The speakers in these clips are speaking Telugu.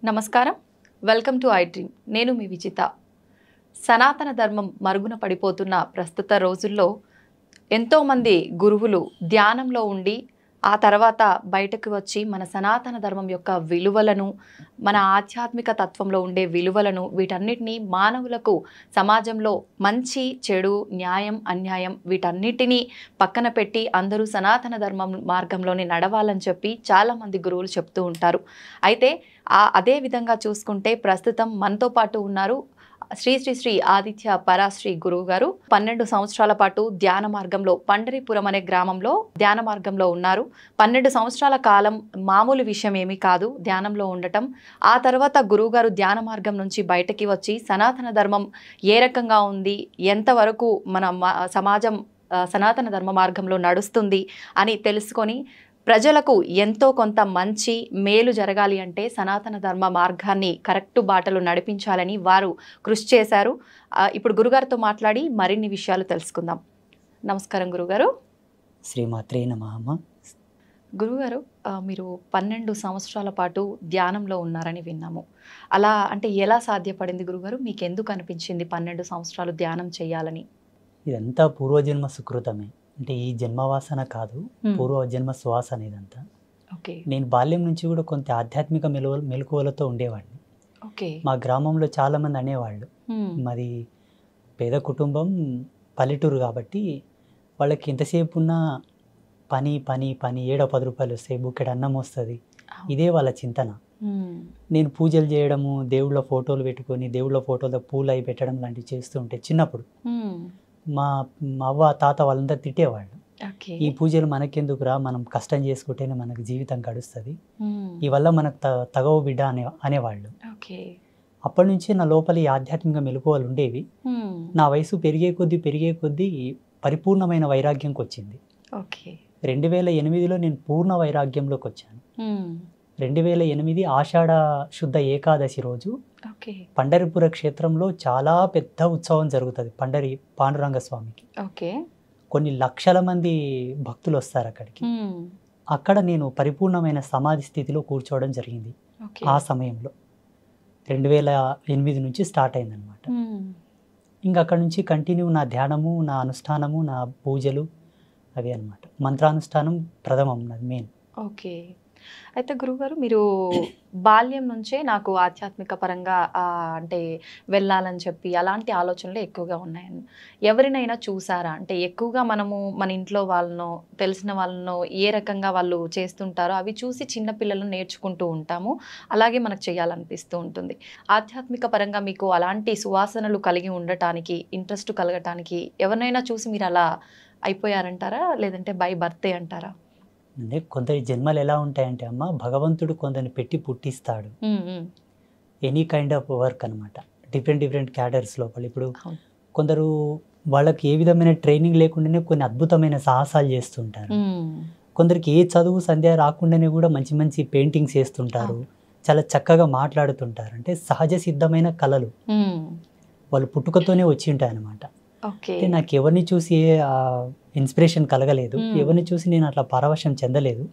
నమస్కారం. Welcome to I dream. నేను మీ విజిత. సనాతన ధర్మం మరుగున పడిపోతున్న ప్రస్తుత రోజుల్లో ఎంతోమంది గురువులు ధ్యానంలో ఉండి ఆ తర్వాత బయటకు వచ్చి మన సనాతన ధర్మం యొక్క విలువలను, మన ఆధ్యాత్మిక తత్వంలో ఉండే విలువలను, వీటన్నిటినీ మానవులకు సమాజంలో మంచి, చెడు, న్యాయం, అన్యాయం వీటన్నిటినీ పక్కన పెట్టి అందరూ సనాతన ధర్మం మార్గంలోనే నడవాలని చెప్పి చాలామంది గురువులు చెప్తూ ఉంటారు. అయితే అదే విధంగా చూసుకుంటే ప్రస్తుతం మనతో పాటు ఉన్నారు శ్రీ శ్రీ శ్రీ ఆదిత్య పరాశ్రీ గురువు గారు. 12 సంవత్సరాల పాటు ధ్యాన మార్గంలో పండరిపురం అనే గ్రామంలో ధ్యాన మార్గంలో ఉన్నారు. 12 సంవత్సరాల కాలం మామూలు విషయం ఏమీ కాదు ధ్యానంలో ఉండటం. ఆ తర్వాత గురువుగారు ధ్యాన మార్గం నుంచి బయటకి వచ్చి సనాతన ధర్మం ఏ రకంగా ఉంది, ఎంతవరకు మన సమాజం సనాతన ధర్మ మార్గంలో నడుస్తుంది అని తెలుసుకొని ప్రజలకు ఎంతో కొంత మంచి మేలు జరగాలి అంటే సనాతన ధర్మ మార్గాన్ని కరెక్ట్ బాటలు నడిపించాలని వారు కృషి చేశారు. ఇప్పుడు గురుగారితో మాట్లాడి మరిన్ని విషయాలు తెలుసుకుందాం. నమస్కారం గురుగారు. శ్రీమాత్రే నమః. గురుగారు, మీరు 12 సంవత్సరాల పాటు ధ్యానంలో ఉన్నారని విన్నాము. అలా అంటే ఎలా సాధ్యపడింది గురుగారు? మీకు ఎందుకు అనిపించింది 12 సంవత్సరాలు ధ్యానం చేయాలని? ఇదంతా పూర్వజన్మ సుకృతమే. అంటే ఈ జన్మవాసన కాదు, పూర్వజన్మ సువాసన ఇదంతా. ఓకే. నేను బాల్యం నుంచి కూడా కొంత ఆధ్యాత్మిక మెలకువలతో ఉండేవాడిని. ఓకే. మా గ్రామంలో చాలామంది అనేవాళ్ళు, మాది పేద కుటుంబం, పల్లెటూరు కాబట్టి వాళ్ళకి ఎంతసేపు ఉన్నా పని పని పని, 7-10 రూపాయలు వస్తాయి, బుక్కెడు అన్నం వస్తుంది, ఇదే వాళ్ళ చింతన. నేను పూజలు చేయడము, దేవుళ్ళ ఫోటోలు పెట్టుకొని దేవుళ్ళ ఫోటోలో పూలు అవి పెట్టడం లాంటివి చేస్తూ ఉంటే చిన్నప్పుడు మా అవ్వ తాత వాళ్ళందరూ తిట్టేవాళ్ళు. ఈ పూజలు మనకెందుకురా, మనం కష్టం చేసుకుంటేనే మనకు జీవితం గడుస్తుంది, ఈ వల్ల మనకు తగవు బిడ్డ అనేవాళ్ళు. అప్పటి నుంచి నా లోపల ఈ ఆధ్యాత్మిక మెలకువలు ఉండేవి. నా వయసు పెరిగే కొద్దీ పరిపూర్ణమైన వైరాగ్యంకి వచ్చింది. 2008లో నేను పూర్ణ వైరాగ్యంలోకి వచ్చాను. 2008 ఆషాఢ శుద్ధ ఏకాదశి రోజు పండరిపుర క్షేత్రంలో చాలా పెద్ద ఉత్సవం జరుగుతుంది పాండురంగ స్వామికి. కొన్ని లక్షల మంది భక్తులు వస్తారు అక్కడికి. అక్కడ నేను పరిపూర్ణమైన సమాధి స్థితిలో కూర్చోవడం జరిగింది. ఆ సమయంలో 2008 నుంచి స్టార్ట్ అయిందనమాట. ఇంకా అక్కడ నుంచి కంటిన్యూ నా ధ్యానము, నా అనుష్ఠానము, నా పూజలు అవి అనమాట. మంత్రానుష్ఠానం ప్రథమం నాది మెయిన్. ఓకే. అయితే గురుగారు, మీరు బాల్యం నుంచే నాకు ఆధ్యాత్మిక పరంగా అంటే వెళ్ళాలని చెప్పి అలాంటి ఆలోచనలు ఎక్కువగా ఉన్నాయని ఎవరినైనా చూసారా? అంటే ఎక్కువగా మనము మన ఇంట్లో వాళ్ళనో తెలిసిన వాళ్ళనో ఏ రకంగా వాళ్ళు చేస్తుంటారో అవి చూసి చిన్నపిల్లలను నేర్చుకుంటూ ఉంటాము. అలాగే మనకు చేయాలనిపిస్తూ ఉంటుంది. ఆధ్యాత్మిక పరంగా మీకు అలాంటి సువాసనలు కలిగి ఉండటానికి, ఇంట్రెస్ట్ కలగటానికి ఎవరినైనా చూసి మీరు అలా అయిపోయారంటారా, లేదంటే బై బర్తే అంటారా? అంటే కొందరి జన్మలు ఎలా ఉంటాయంటే అమ్మ, భగవంతుడు కొందరిని పెట్టి పుట్టిస్తాడు. ఎనీ కైండ్ ఆఫ్ వర్క్ అనమాట. డిఫరెంట్ క్యాడర్స్ లోపల. ఇప్పుడు కొందరు వాళ్ళకి ఏ విధమైన ట్రైనింగ్ లేకుండానే కొన్ని అద్భుతమైన సాహసాలు చేస్తుంటారు. కొందరికి ఏ చదువు సంధ్య రాకుండానే కూడా మంచి పెయింటింగ్స్ వేస్తుంటారు, చాలా చక్కగా మాట్లాడుతుంటారు. అంటే సహజ సిద్ధమైన కళలు వాళ్ళు పుట్టుకతోనే వచ్చి ఉంటాయి అనమాట. అంటే నాకు ఎవరిని చూసి ఇన్స్పిరేషన్ కలగలేదు, ఎవరిని చూసి నేను అట్లా పరవశం చెందలేదు.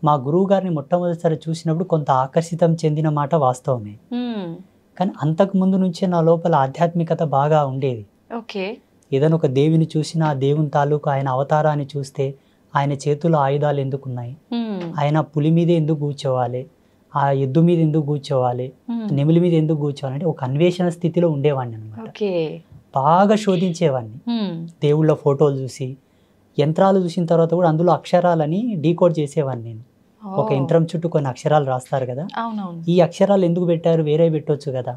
మా గురువు గారిని మొట్టమొదటిసారి చూసినప్పుడు కొంత ఆకర్షితం చెందిన మాట వాస్తవమే. కానీ అంతకు ముందు నుంచే నా లోపల ఆధ్యాత్మికత బాగా ఉండేది. ఏదైనా ఒక దేవిని చూసినా ఆ దేవుని తాలూకు ఆయన అవతారాన్ని చూస్తే ఆయన చేతుల్లో ఆయుధాలు ఎందుకున్నాయి, ఆయన పులి మీద ఎందుకు కూర్చోవాలి, ఆ ఎద్దు మీద ఎందుకు కూర్చోవాలి, నెమిలి మీద ఎందుకు కూర్చోవాలి అంటే ఒక అన్వేషణ స్థితిలో ఉండేవాడిని అనమాట. బాగా శోధించేవాడిని. దేవుళ్ళ ఫోటోలు చూసి, యంత్రాలు చూసిన తర్వాత కూడా అందులో అక్షరాలని డీకోడ్ చేసేవాడిని నేను. ఒక యంత్రం చుట్టూ కొన్ని అక్షరాలు రాస్తారు కదా, ఈ అక్షరాలు ఎందుకు పెట్టారు, వేరే పెట్టొచ్చు కదా,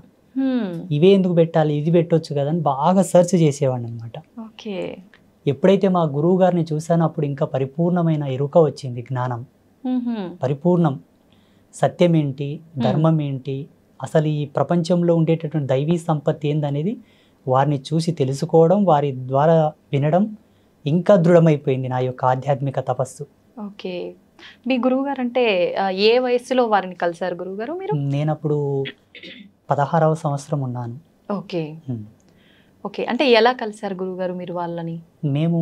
ఇవే ఎందుకు పెట్టాలి, ఇది పెట్టొచ్చు కదా అని బాగా సెర్చ్ చేసేవాడిని అనమాట. ఎప్పుడైతే మా గురువు గారిని చూసానో అప్పుడు ఇంకా పరిపూర్ణమైన ఎరుక వచ్చింది, జ్ఞానం పరిపూర్ణం. సత్యం ఏంటి, ధర్మం ఏంటి, అసలు ఈ ప్రపంచంలో ఉండేటటువంటి దైవీ సంపత్తి ఏందనేది వారిని చూసి తెలుసుకోవడం, వారి ద్వారా వినడం ఇంకా దృఢమైపోయింది నా యొక్క ఆధ్యాత్మిక తపస్సు. ఓకే. మీ గురువు గారు అంటే ఏ వయసులో వారిని కలిసారు గురువుగారు మీరు? నేను అప్పుడు 16వ సంవత్సరం ఉన్నాను. ఓకే. ఓకే. అంటే ఎలా కలిసారు గురువుగారు మీరు వాళ్ళని? మేము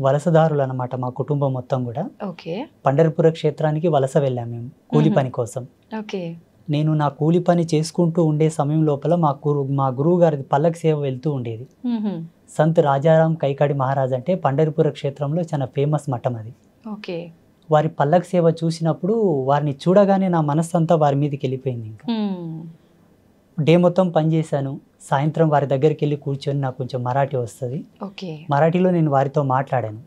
వలసదారులు అనమాట, మా కుటుంబం మొత్తం కూడా. ఓకే. పండరిపుర క్షేత్రానికి వలస వెళ్ళాము మేము కూలి పని కోసం. ఓకే. నేను నా కూలి పని చేసుకుంటూ ఉండే సమయం లోపల మా గురువు గారి పల్లకి సేవ వెళ్తూ ఉండేది. సంత్ రాజారాం కైకాడి మహారాజ్ అంటే పండరిపుర క్షేత్రంలో చాలా ఫేమస్ మఠం అది. ఓకే. వారి పల్లకి సేవ చూసినప్పుడు వారిని చూడగానే నా మనస్సు అంతా వారి మీదకి వెళ్ళిపోయింది. ఇంకా డే మొత్తం పనిచేశాను. సాయంత్రం వారి దగ్గరికి వెళ్ళి కూర్చొని నాకు కొంచెం మరాఠీ వస్తుంది. మరాఠీలో నేను వారితో మాట్లాడాను.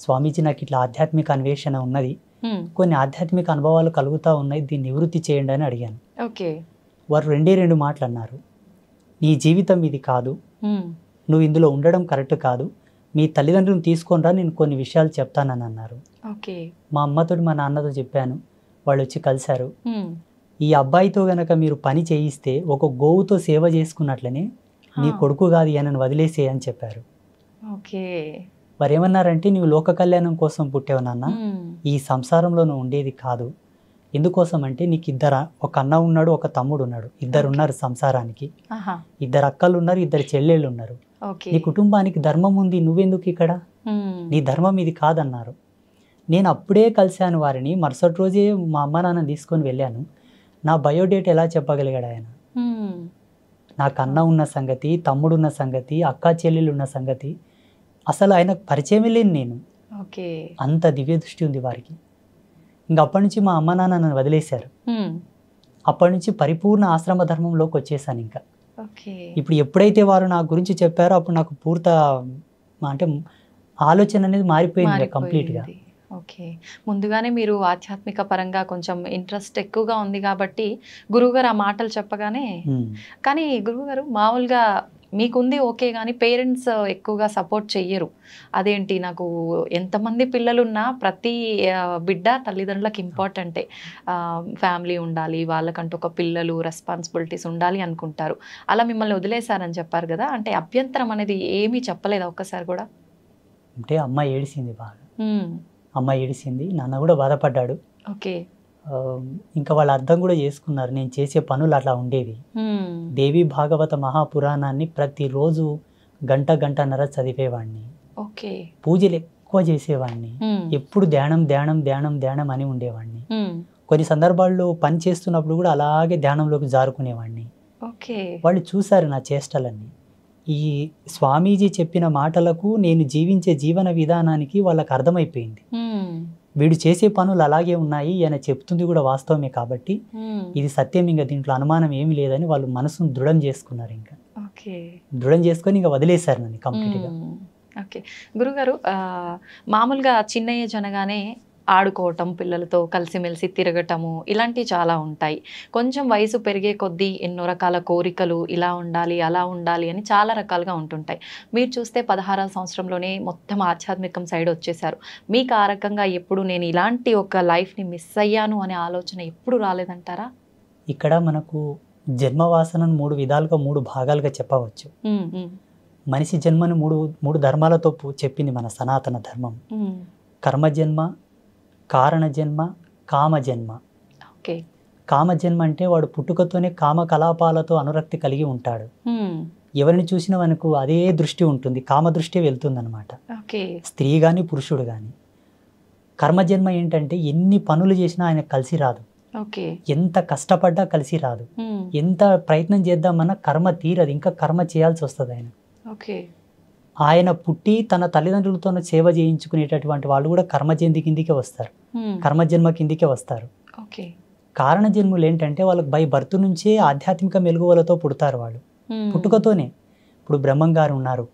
స్వామీజీ, నాకు ఇట్లా ఆధ్యాత్మిక అన్వేషణ ఉన్నది, కొన్ని ఆధ్యాత్మిక అనుభవాలు కలుగుతూ ఉన్నాయి, దీన్ని నివృత్తి చేయండి అని అడిగాను. వారు రెండు మాటలు అన్నారు. నీ జీవితం ఇది కాదు, నువ్వు ఇందులో ఉండడం కరెక్ట్ కాదు, మీ తల్లిదండ్రులను తీసుకొని రా, నేను కొన్ని విషయాలు చెప్తానని అన్నారు. మా అమ్మతో మా నాన్నతో చెప్పాను. వాళ్ళు వచ్చి కలిశారు. ఈ అబ్బాయితో గనక మీరు పని చేయిస్తే ఒక గోవుతో సేవ చేసుకున్నట్లనే నీ కొడుకు కాదు ఈయనను వదిలేసే అని చెప్పారు. వారు ఏమన్నారంటే, నువ్వు లోక కళ్యాణం కోసం పుట్టావు నాన్న, ఈ సంసారంలో నువ్వు ఉండేది కాదు. ఎందుకోసం అంటే నీకు ఒక అన్న ఉన్నాడు, ఒక తమ్ముడు ఉన్నాడు, ఇద్దరు ఉన్నారు సంసారానికి, ఇద్దరు అక్కలు ఉన్నారు, ఇద్దరు చెల్లెళ్ళు ఉన్నారు. నీ కుటుంబానికి ధర్మం ఉంది, నువ్వెందుకు ఇక్కడ, నీ ధర్మం ఇది కాదన్నారు. నేను అప్పుడే కలిశాను వారిని. మరుసటి రోజే మా అమ్మ నాన్న తీసుకొని వెళ్ళాను. నా బయోడేట్ ఎలా చెప్పగలిగాడు ఆయన? నాకు అన్న ఉన్న సంగతి, తమ్ముడున్న సంగతి, అక్క చెల్లెలు ఉన్న సంగతి అసలు ఆయనకు పరిచయం లేని నేను. అంత దివ్య దృష్టి ఉంది వారికి. ఇంక అప్పటి నుంచి మా అమ్మ నాన్న నన్ను వదిలేశారు. అప్పటి నుంచి పరిపూర్ణ ఆశ్రమ ధర్మంలోకి వచ్చేసాను. ఇంకా ఇప్పుడు ఎప్పుడైతే వారు నా గురించి చెప్పారో అప్పుడు నాకు అంటే ఆలోచన అనేది మారిపోయింది కంప్లీట్గా. ముందుగానే మీరు ఆధ్యాత్మిక పరంగా కొంచెం ఇంట్రెస్ట్ ఎక్కువగా ఉంది కాబట్టి గురువుగారు ఆ మాటలు చెప్పగానే, కానీ గురువుగారు మామూలుగా మీకుంది ఓకే, కానీ పేరెంట్స్ ఎక్కువగా సపోర్ట్ చెయ్యరు. అదేంటి, నాకు ఎంతమంది పిల్లలున్నా ప్రతి బిడ్డ తల్లిదండ్రులకు ఇంపార్టెంటే, ఫ్యామిలీ ఉండాలి, వాళ్ళకంటూ ఒక పిల్లలు రెస్పాన్సిబిలిటీస్ ఉండాలి అనుకుంటారు. అలా మిమ్మల్ని వదిలేశారని చెప్పారు కదా, అంటే అభ్యంతరం అనేది ఏమీ చెప్పలేదా ఒక్కసారి కూడా? అంటే అమ్మ ఏడిసింది బాగా. అమ్మ ఏడిసింది, నాన్న కూడా బాధపడ్డాడు. ఇంకా వాళ్ళు అర్థం కూడా చేసుకున్నారు నేను చేసే పనులు అట్లా ఉండేవి. దేవి భాగవత మహాపురాణాన్ని ప్రతిరోజు గంటన్నర చదివేవాడిని. పూజలు ఎక్కువ చేసేవాడిని. ఎప్పుడు ధ్యానం ధ్యానం ధ్యానం ధ్యానం అని ఉండేవాడిని. కొన్ని సందర్భాల్లో పని చేస్తున్నప్పుడు కూడా అలాగే ధ్యానంలోకి జారుకునేవాడిని. వాళ్ళు చూశారు నా చేష్టలన్నీ. ఈ స్వామీజీ చెప్పిన మాటలకు, నేను జీవించే జీవన విధానానికి వాళ్ళకి అర్థమైపోయింది. వీడు చేసే పనులు అలాగే ఉన్నాయి, ఈయన చెప్తుంది కూడా వాస్తవమే కాబట్టి ఇది సత్యం, ఇంకా దీంట్లో అనుమానం ఏమి లేదని వాళ్ళు మనసును దృఢం చేసుకున్నారు. ఇంకా దృఢం చేసుకొని ఇంకా వదిలేశారు నన్ను కంప్లీట్గా. గురుగారు, మామూలుగా చిన్న ఏజ్ అనగానే ఆడుకోవటం, పిల్లలతో కలిసిమెలిసి తిరగటము, ఇలాంటివి చాలా ఉంటాయి. కొంచెం వయసు పెరిగే కొద్దీ ఎన్నో రకాల కోరికలు, ఇలా ఉండాలి అలా ఉండాలి అని చాలా రకాలుగా ఉంటుంటాయి. మీరు చూస్తే 16వ సంవత్సరంలోనే మొత్తం ఆధ్యాత్మికం సైడ్ వచ్చేసారు. మీకు ఆ రకంగా ఎప్పుడు నేను ఇలాంటి ఒక లైఫ్ని మిస్ అయ్యాను అనే ఆలోచన ఎప్పుడు రాలేదంటారా? ఇక్కడ మనకు జన్మవాసనను 3 విధాలుగా 3 భాగాలుగా చెప్పవచ్చు. మనిషి జన్మను మూడు ధర్మాలతో చెప్పింది మన సనాతన ధర్మం. కర్మజన్మ, కారణజన్మ, కామజన్మ. కామజన్మ అంటే వాడు పుట్టుకతోనే కామ కలాపాలతో అనురక్తి కలిగి ఉంటాడు. ఎవరిని చూసినా మనకు అదే దృష్టి ఉంటుంది, కామ దృష్టి వెళ్తుంది అనమాట, స్త్రీ కానీ పురుషుడు కానీ. కర్మజన్మ ఏంటంటే ఎన్ని పనులు చేసినా ఆయన కలిసి రాదు, ఎంత కష్టపడ్డా కలిసి రాదు, ఎంత ప్రయత్నం చేద్దామన్నా కర్మ తీరదు, ఇంకా కర్మ చేయాల్సి వస్తుంది ఆయన. ఆయన పుట్టి తన తల్లిదండ్రులతో సేవ చేయించుకునేటటువంటి వాళ్ళు కూడా కర్మజన్మ కిందికే వస్తారు, కర్మజన్మ కిందికే వస్తారు. కారణజన్ములు ఏంటంటే వాళ్ళకి బై బర్త్ నుంచే ఆధ్యాత్మిక మెలుగువలతో పుడతారు వాళ్ళు, పుట్టుకతోనే. ఇప్పుడు బ్రహ్మం గారు ఉన్నారు,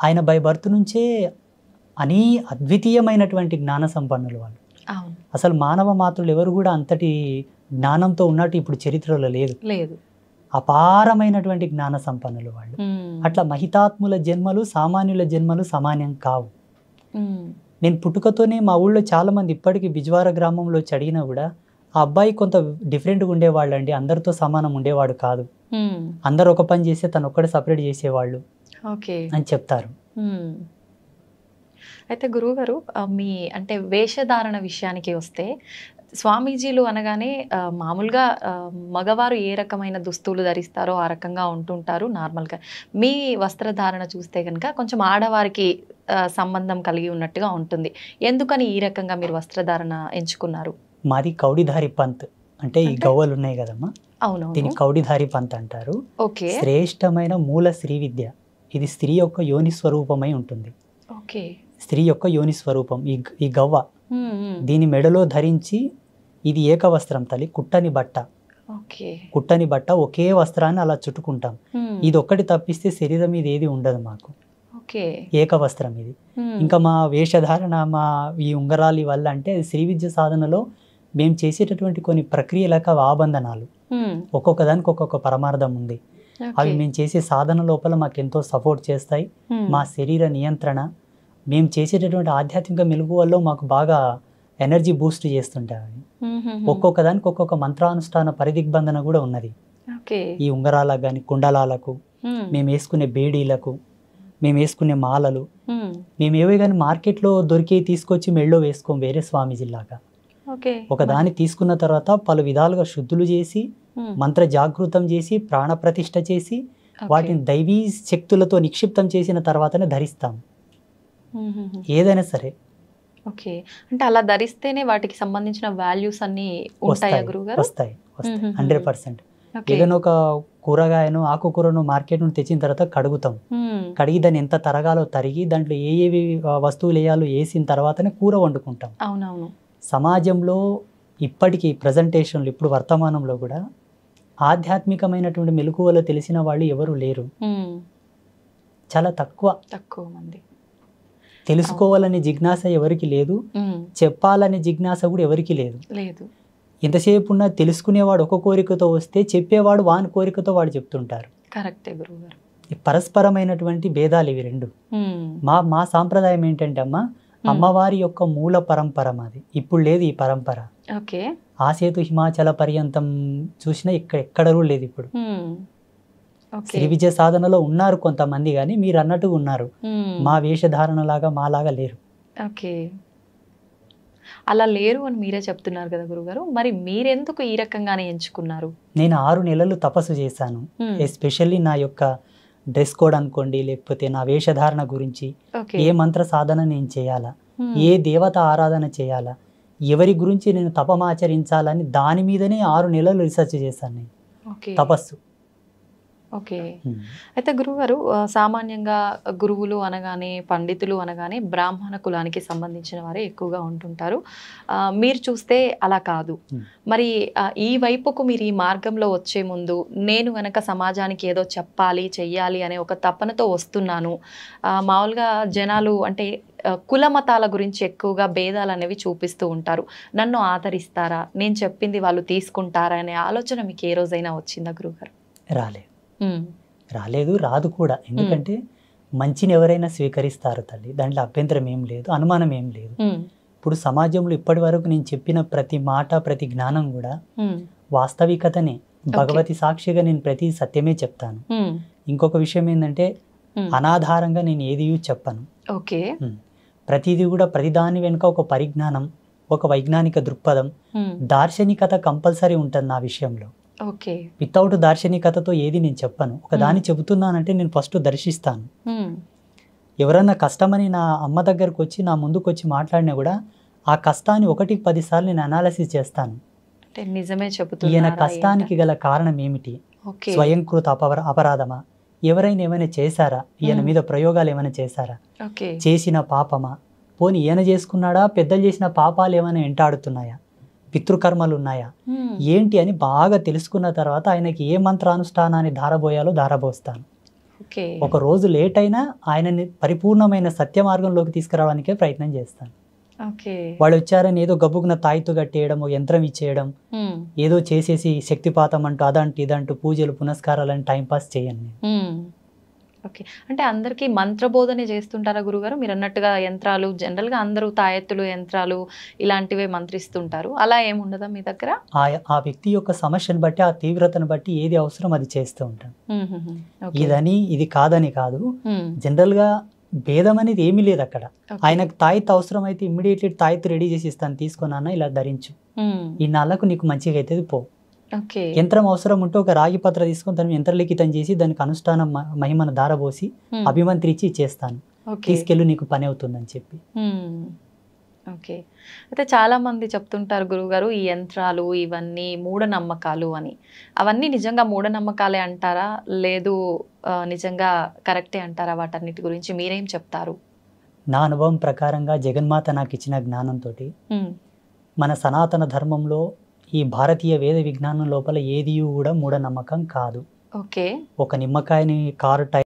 ఆయన బై బర్త్ నుంచే అద్వితీయమైనటువంటి జ్ఞాన సంపన్నులు వాళ్ళు. అసలు మానవ మాతృలు ఎవరు కూడా అంతటి జ్ఞానంతో ఉన్నట్టు ఇప్పుడు చరిత్రలో లేదు. అపారమైనటువంటి జ్ఞాన సంపన్నులు వాళ్ళు. అట్లా మహితాత్ముల జన్మలు సామాన్యుల జన్మలు సమానం కావు. నేను పుట్టుకతోనే మా ఊళ్ళో చాలా మంది ఇప్పటికీ బిజ్వార గ్రామంలో అడిగినా కూడా ఆ అబ్బాయి కొంత డిఫరెంట్గా ఉండేవాళ్ళు అండి, అందరితో సమానం ఉండేవాడు కాదు, అందరు ఒక పని చేస్తే తను ఒక్కడే సపరేట్ చేసేవాళ్ళు అని చెప్తారు. అయితే గురువుగారు, మీ అంటే వేషధారణ విషయానికి వస్తే, స్వామీజీలు అనగానే మామూలుగా మగవారు ఏ రకమైన దుస్తులు ధరిస్తారో ఆ రకంగా ఉంటుంటారు నార్మల్గా. మీ వస్త్రధారణ చూస్తే కనుక కొంచెం ఆడవారికి సంబంధం కలిగి ఉన్నట్టుగా ఉంటుంది. ఎందుకని ఈ రకంగా మీరు వస్త్రధారణ ఎంచుకున్నారు? మాది కౌడిధారి పంత్ అంటే ఈ అంటే? గవ్వలు ఉన్నాయి కదమ్మా, అవునవును. దీన్ని కౌడిధారి పంత్ అంటారు. ఓకే. శ్రేష్టమైన మూల శ్రీ విద్య. ఇది స్త్రీ యొక్క యోని స్వరూపమై ఉంటుంది. ఓకే. స్త్రీ యొక్క యోని స్వరూపం ఈ గవ్వ. హ్మ్, హ్మ్. దీని మెడలో ధరించి, ఇది ఏకవస్త్రం తల్లి, కుట్టని బట్ట. ఓకే. కుట్టని బట్ట, ఒకే వస్త్రాన్ని అలా చుట్టుకుంటాం. హ్మ్. ఇది ఒక్కటి తప్పిస్తే శరీరం మీద ఏది ఉండదు మాకు. ఓకే. ఏకవస్త్రం ఇది. హ్మ్. ఇంకా మా వేషధారణ, మా ఈ ఉంగరాలి వల్ల అంటే శ్రీ విద్య సాధనలో మేము చేసేటటువంటి కొన్ని ప్రక్రియలకు ఆబంధనాలు, హ్మ్. ఒక్కొక్క దానికి ఒక్కొక్క పరమార్థం ఉంది. అవి ఓకే. మేము చేసే సాధన లోపల మాకు ఎంతో సపోర్ట్ చేస్తాయి. హ్మ్. మా శరీర నియంత్రణ, మేము చేసేటటువంటి ఆధ్యాత్మిక మెలకువల్లో మాకు బాగా ఎనర్జీ బూస్ట్ చేస్తుంటాయి అవి. హుహుహు. ఒక్కొక్క దానికి ఒక్కొక్క మంత్రానుష్ఠాన పరిదిగ్బంధన కూడా ఉన్నది. ఓకే. ఈ ఉంగరాలకు కానీ, కుండలాలకు, హ్మ్. మేము వేసుకునే బేడీలకు, మేము వేసుకునే మాలలు, హ్మ్. మేము ఏవే కానీ మార్కెట్లో దొరికి తీసుకొచ్చి మెళ్ళో వేసుకోం వేరే స్వామీజీలాగా. ఓకే. ఒకదాన్ని తీసుకున్న తర్వాత పలు విధాలుగా శుద్ధులు చేసి, హ్మ్. మంత్ర జాగృతం చేసి, ప్రాణప్రతిష్ఠ చేసి, ఓకే. వాటిని దైవీ శక్తులతో నిక్షిప్తం చేసిన తర్వాతనే ధరిస్తాం హుహుహు. ఏదైనా సరే. ఓకే. అంటే అలా ధరిస్తేనే వాటికి సంబంధించిన వాల్యూస్ అన్నీ ఉంటాయా వస్తాయి గురువుగారు? వస్తాయి వస్తాయి మ్మ్. 100%. ఓకే. ఏదైనా ఒక కూరగాయను, ఆకుకూరను మార్కెట్ నుండి తెచ్చిన తర్వాత కడుగుతాం. హ్మ్. కడిగి దాన్ని ఎంత తరగాలో తరిగి, దాంట్లో ఏవి వస్తువులు వేయాలో వేసిన తర్వాతనే కూర వండుకుంటాం. అవునవును. సమాజంలో ఇప్పటికీ ప్రజెంటేషన్లు, ఇప్పుడు వర్తమానంలో కూడా ఆధ్యాత్మికమైనటువంటి మెలకువలు తెలిసిన వాళ్ళు ఎవరు లేరు. హ్మ్. చాలా తక్కువ. తక్కువ మంది. తెలుసుకోవాలనే జిజ్ఞాస ఎవరికి లేదు, హ్మ్. చెప్పాలనే జిజ్ఞాస కూడా ఎవరికి లేదు. లేదు. ఎంతసేపు ఉన్నా తెలుసుకునేవాడు ఒక కోరికతో వస్తే, చెప్పేవాడు వాని కోరికతో వాడు చెప్తుంటారు. కరెక్టే గురువుగారు. ఈ పరస్పరమైనటువంటి భేదాలు ఇవి రెండు. హ్మ్. మా సాంప్రదాయం ఏంటంటే అమ్మ, అమ్మవారి యొక్క మూల పరంపర మాది. ఇప్పుడు లేదు ఈ పరంపర. ఓకే. ఆసేతు హిమాచల పర్యంతం చూసినా ఎక్కడ కూడా లేదు ఇప్పుడు. హ్మ్. ఓకే. శ్రీ విద్య సాధనలో ఉన్నారు కొంతమంది, కానీ మీరు అన్నట్టుగా ఉన్నారు. హ్మ్. మా వేషధారణలాగా మాలాగా లేరు. ఓకే. అలా లేరు అని మీరే చెప్తున్నారు కదా గురుగారు. మరి మీరెందుకు ఈ రకంగానే ఎంచుకున్నారు? నేను 6 నెలలు తపస్సు చేశాను. హ్మ్. ఎస్పెషల్లీ నా యొక్క డ్రెస్ కోడ్ అనుకోండి, లేకపోతే నా వేషధారణ గురించి, ఓకే. ఏ మంత్ర సాధన నేను చేయాలా, హ్మ్. ఏ దేవత ఆరాధన చేయాలా, ఎవరి గురించి నేను తపమాచరించాలని దాని మీదనే 6 నెలలు రీసెర్చ్ చేశాను నేను. ఓకే. తపస్సు. ఓకే. అయితే గురువుగారు సామాన్యంగా గురువులు అనగానే, పండితులు అనగానే బ్రాహ్మణ కులానికి సంబంధించిన వారే ఎక్కువగా ఉంటుంటారు. మీరు చూస్తే అలా కాదు. మరి ఈ వైపుకు మీరు ఈ మార్గంలో వచ్చే ముందు, నేను గనక సమాజానికి ఏదో చెప్పాలి, చెయ్యాలి అనే ఒక తపనతో వస్తున్నాను. మామూలుగా జనాలు అంటే కుల మతాల గురించి ఎక్కువగా భేదాలు అనేవి చూపిస్తూ ఉంటారు. నన్ను ఆదరిస్తారా, నేను చెప్పింది వాళ్ళు తీసుకుంటారా అనే ఆలోచన మీకు ఏ రోజైనా వచ్చిందా గురువుగారు? రాలేదు, రాలేదు, రాదు కూడా. ఎందుకంటే మంచిని ఎవరైనా స్వీకరిస్తారు తల్లి, దాంట్లో అభ్యంతరం ఏం లేదు, అనుమానం ఏం లేదు. ఇప్పుడు సమాజంలో ఇప్పటి వరకు నేను చెప్పిన ప్రతి మాట, ప్రతి జ్ఞానం కూడా వాస్తవికతనే. భగవతి సాక్షిగా నేను ప్రతి సత్యమే చెప్తాను. ఇంకొక విషయం ఏంటంటే, అనాధారంగా నేను ఏది చెప్పను. ఓకే. ప్రతిదీ కూడా, ప్రతిదాని వెనుక ఒక పరిజ్ఞానం, ఒక వైజ్ఞానిక దృక్పథం, దార్శనికత కంపల్సరీ ఉంటుంది నా విషయంలో. ఓకే. వితౌట్ దార్శనికతతో ఏది నేను చెప్పను. ఒక దాన్ని చెబుతున్నానంటే నేను ఫస్ట్ దర్శిస్తాను. ఎవరన్నా కష్టమని నా అమ్మ దగ్గరకు వచ్చి, నా ముందుకు వచ్చి మాట్లాడినా కూడా ఆ కష్టాన్ని 1కి 10 సార్లు నేను అనాలిసిస్ చేస్తాను. అంటే నిజమే చెబుతున్నారా, ఈయన కష్టానికి గల కారణం ఏమిటి? స్వయంకృత అపరాధమా? ఎవరైనా ఏమైనా చేశారా? ఈయన మీద ప్రయోగాలు ఏమైనా చేశారా? చేసిన పాపమా? పోనీ ఈయన చేసుకున్నాడా? పెద్దలు చేసిన పాపాలు ఏమైనా వెంటాడుతున్నాయా? పితృకర్మలు ఉన్నాయా? ఏంటి అని బాగా తెలుసుకున్న తర్వాత ఆయనకి ఏ మంత్రానుష్ఠానాన్ని ధారబోయాలో ధారబోస్తాను. ఒక రోజు లేట్ అయినా ఆయనని పరిపూర్ణమైన సత్య మార్గంలోకి తీసుకురావడానికే ప్రయత్నం చేస్తాను. వాళ్ళు వచ్చారని ఏదో గబ్బుకున్న తాయితు కట్టేయడం, ఒక యంత్రం ఇచ్చేయడం, ఏదో చేసేసి శక్తిపాతం అంటూ అదంటూ ఇదంటూ పూజలు పునస్కారాలని టైంపాస్ చేయను. ఓకే. అంటే అందరికీ మంత్రబోధనే చేస్తుంటారా గురుగారు? మీరు అన్నట్టుగా యంత్రాలు, జనరల్గా అందరూ తాయెత్తులు, యంత్రాలు ఇలాంటివే మంత్రిస్తుంటారు. అలా ఏముండదా మీ దగ్గర? ఆ వ్యక్తి యొక్క సమస్యను బట్టి, ఆ తీవ్రతను బట్టి ఏది అవసరం అది చేస్తూ ఉంటాను. ఇదని ఇది కాదని కాదు. జనరల్గా భేదం అనేది ఏమీ లేదు అక్కడ. ఆయనకు తాయెత్తు అవసరం అయితే ఇమ్మీడియట్లీ తాయెత్తు రెడీ చేసి ఇస్తాను, తీసుకున్నా ఇలా ధరించు, ఈ నాళ్ళకు నీకు మంచిగా అవుతుంది పో. యంత్రం అవసరం ఉంటే ఒక రాగి పత్ర తీసుకొని దాన్ని యంత్రలిఖితం చేసి దానికి అనుష్ఠానం మహిమను దారబోసి అభిమంత్రించి చేస్తాను, తీసుకెళ్ళి నీకు పని అవుతుందని చెప్పి. ఓకే. అయితే చాలామంది చెప్తుంటారు గురువుగారు, ఈ యంత్రాలు ఇవన్నీ మూఢనమ్మకాలు అని. అవన్నీ నిజంగా మూఢనమ్మకాలే అంటారా? లేదు నిజంగా కరెక్టే అంటారా? వాటన్నిటి గురించి మీరేం చెప్తారు? నా అనుభవం ప్రకారంగా జగన్మాత నాకు ఇచ్చిన జ్ఞానంతోటి హ్మ్. మన సనాతన ధర్మంలో ఈ భారతీయ వేద విజ్ఞానం లోపల ఏది కూడా మూఢనమ్మకం కాదు. ఓకే. ఒక నిమ్మకాయని కారు టైర్